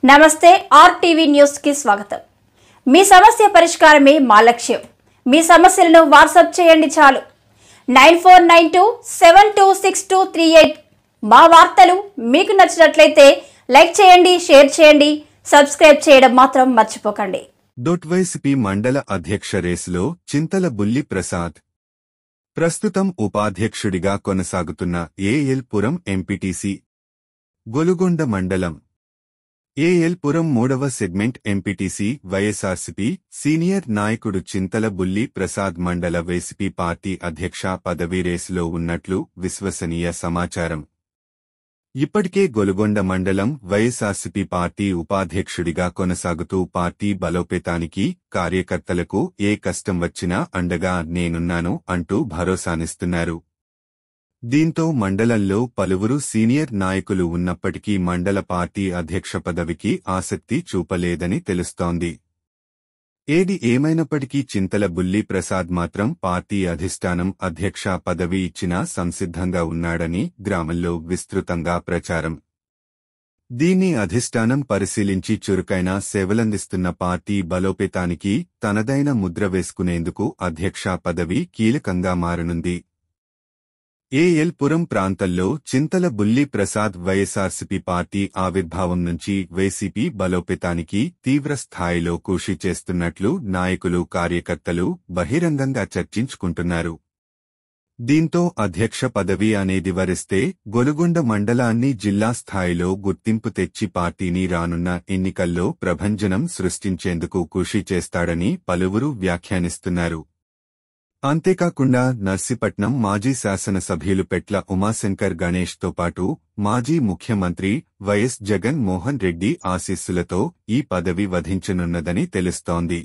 నమస్తే RTV news కి స్వాగతం। మీ సమస్య పరిష్కారమే మా లక్ష్యం। మీ సమస్యలను వాట్సాప్ చేయండి చాలు 9492726238। మా వార్తలు మీకు నచ్చినట్లయితే లైక్ చేయండి, షేర్ చేయండి, సబ్స్క్రైబ్ చేయడం మాత్రం మర్చిపోకండి। వైసీపీ మండల అధ్యక్ష రేసులో చింతల బుల్లి ప్రసాద్ ప్రస్తుతం ఉపాధ్యక్షుడిగా కొనసాగుతున్న ఏఎల్ పురం ఎంపీటీసీ గొలుగొండ మండలం ఏఎల్ పురం 3వ సెగ్మెంట్ ఎంపీటీసీ వైఎస్ఆర్సీపీ సీనియర్ నాయకుడు చింతల బుల్లి ప్రసాద్ మండల వైసీపీ పార్టీ అధ్యక్ష పదవీ రేసులో ఉన్నట్లు విశ్వసనీయ సమాచారం। ఇప్పటికే గొలుగొండ మండలం వైఎస్ఆర్సీపీ పార్టీ ఉపాధ్యక్షుడిగా కొనసాగుతూ పార్టీ బలోపేతానికి కార్యకర్తలకు ఏ కష్టం వచ్చినా అండగా నేనున్నాను అంటూ భరోసానిస్తున్నారు। దీంతో మండలంలో పలువురు సీనియర్ నాయకులు ఉన్నప్పటికీ మండల పార్టీ అధ్యక్ష పదవికి ఆసక్తి చూపలేదని తెలుస్తోంది। ఏది ఏమైనప్పటికీ చింతల బుల్లి ప్రసాద్ మాత్రం పార్టీ అధిష్టానం అధ్యక్ష పదవి ఇచ్చినా సంసిద్ధంగా ఉన్నాడని గ్రామంలో విస్తృతంగా ప్రచారం। దీన్ని అధిష్టానం పరిశీలించి చురుకైన సేవలందిస్తున్న పార్టీ బలోపేతానికి తనదైన ముద్ర వేసుకునేందుకు అధ్యక్ష పదవి కీలకంగా మారనుంది। ఏఎల్ పురం ప్రాంతంలో చింతల బుల్లి ప్రసాద్ వైఎస్ఆర్సీపీ పార్టీ ఆవిర్భావం నుంచి వైసీపీ బలోపేతానికి తీవ్ర స్థాయిలో కృషి చేస్తున్నట్లు నాయకులు, కార్యకర్తలు బహిరంగంగా చర్చించుకుంటున్నారు। దీంతో అధ్యక్ష పదవి అనేది వరిస్తే గొలుగొండ మండలాన్ని జిల్లా స్థాయిలో గుర్తింపు తెచ్చి పార్టీని రానున్న ఎన్నికల్లో ప్రభంజనం సృష్టించేందుకు కృషి చేస్తాడని పలువురు వ్యాఖ్యానిస్తున్నారు। అంతేకాకుండా నర్సీపట్నం మాజీ శాసనసభ్యులు పెట్ల ఉమాశంకర్ గణేష్తో పాటు మాజీ ముఖ్యమంత్రి వైఎస్ జగన్ మోహన్ రెడ్డి ఆశీస్సులతో ఈ పదవి వధించనున్నదని తెలుస్తోంది।